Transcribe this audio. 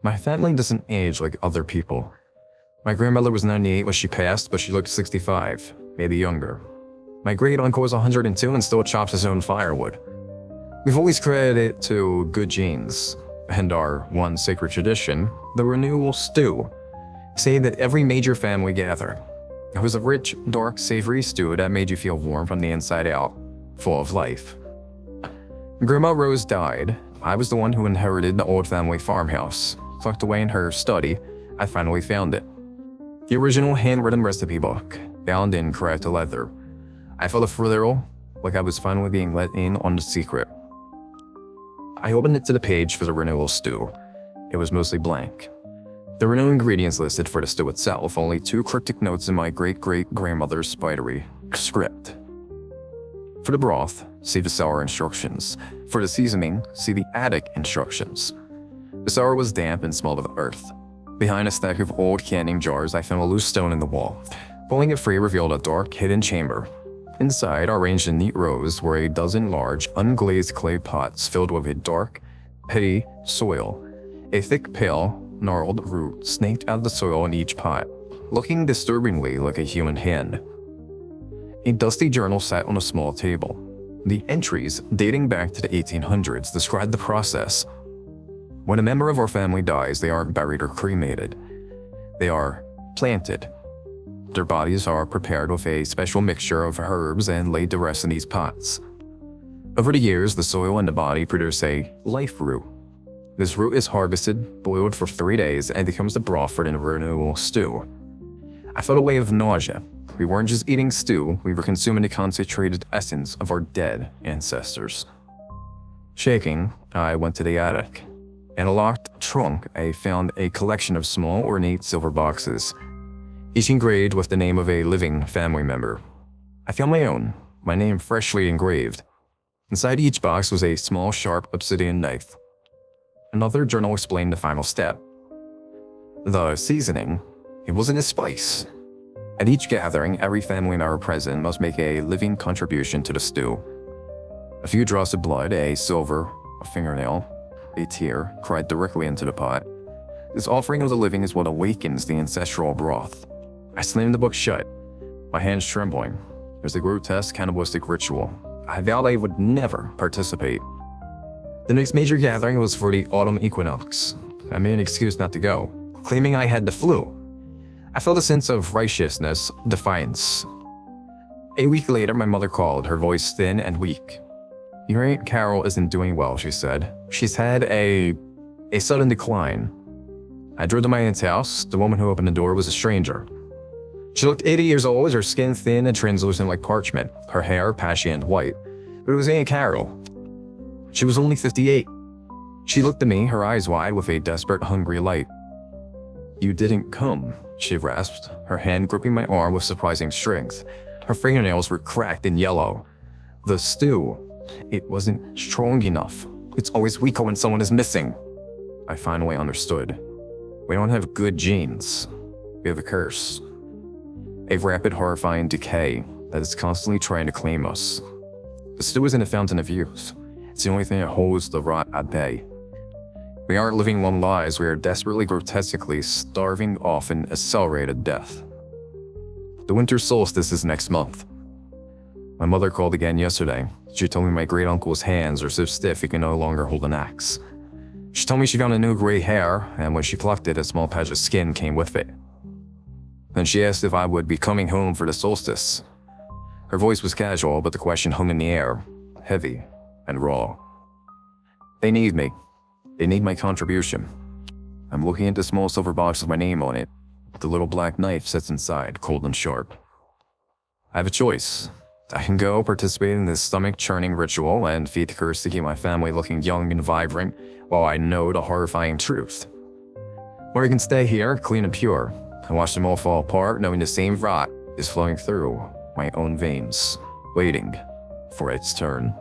My family doesn't age like other people. My grandmother was 98 when she passed, but she looked 65, maybe younger. My great-uncle was 102 and still chops his own firewood. We've always credited it to good genes, and our one sacred tradition, the renewal stew, say that every major family gathering. It was a rich, dark, savory stew that made you feel warm from the inside out, full of life. Grandma Rose died. I was the one who inherited the old family farmhouse. Tucked away in her study, I finally found it. The original handwritten recipe book, bound in cracked leather. I felt a thrill, like I was finally being let in on the secret. I opened it to the page for the renewal stew. It was mostly blank. There were no ingredients listed for the stew itself, only 2 cryptic notes in my great-great-grandmother's spidery script. For the broth, see the sour instructions. For the seasoning, see the attic instructions. The sour was damp and smelled of earth. Behind a stack of old canning jars, I found a loose stone in the wall. Pulling it free revealed a dark, hidden chamber. Inside, arranged in neat rows, were a dozen large, unglazed clay pots filled with a dark, peaty soil. A thick, pale, gnarled root snaked out of the soil in each pot, looking disturbingly like a human hand. A dusty journal sat on a small table. The entries, dating back to the 1800s, described the process. When a member of our family dies, they aren't buried or cremated. They are planted. Their bodies are prepared with a special mixture of herbs and laid to rest in these pots. Over the years, the soil and the body produce a life root. This root is harvested, boiled for 3 days, and becomes the broth for the renewal stew. I felt a wave of nausea. We weren't just eating stew, we were consuming the concentrated essence of our dead ancestors. Shaking, I went to the attic. In a locked trunk, I found a collection of small, ornate silver boxes, each engraved with the name of a living family member. I found my own, my name freshly engraved. Inside each box was a small, sharp obsidian knife. Another journal explained the final step. The seasoning, it wasn't a spice. At each gathering, every family member present must make a living contribution to the stew. A few drops of blood, a silver, a fingernail, a tear, cried directly into the pot. This offering of the living is what awakens the ancestral broth. I slammed the book shut, my hands trembling. It was a grotesque cannibalistic ritual. I vowed I would never participate. The next major gathering was for the autumn equinox. I made an excuse not to go, claiming I had the flu. I felt a sense of righteousness, defiance. A week later, my mother called, her voice thin and weak. "Your Aunt Carol isn't doing well," she said. "She's had a sudden decline." I drove to my aunt's house. The woman who opened the door was a stranger. She looked 80 years old, her skin thin and translucent like parchment, her hair patchy and white. But it was Aunt Carol. She was only 58. She looked at me, her eyes wide with a desperate, hungry light. "You didn't come," she rasped, her hand gripping my arm with surprising strength. Her fingernails were cracked and yellow. "The stew, it wasn't strong enough. It's always weaker when someone is missing." I finally understood. We don't have good genes. We have a curse. A rapid, horrifying decay that is constantly trying to claim us. The stew isn't a fountain of youth. It's the only thing that holds the rot at bay. We aren't living long lives, we are desperately, grotesquely starving off an accelerated death. The winter solstice is next month. My mother called again yesterday. She told me my great-uncle's hands are so stiff he can no longer hold an axe. She told me she found a new gray hair, and when she plucked it, a small patch of skin came with it. Then she asked if I would be coming home for the solstice. Her voice was casual, but the question hung in the air, heavy and raw. They need me. They need my contribution. I'm looking at the small silver box with my name on it. The little black knife sits inside, cold and sharp. I have a choice. I can go participate in this stomach-churning ritual and feed the curse to keep my family looking young and vibrant while I know the horrifying truth. Or I can stay here, clean and pure, and watch them all fall apart, knowing the same rot is flowing through my own veins, waiting for its turn.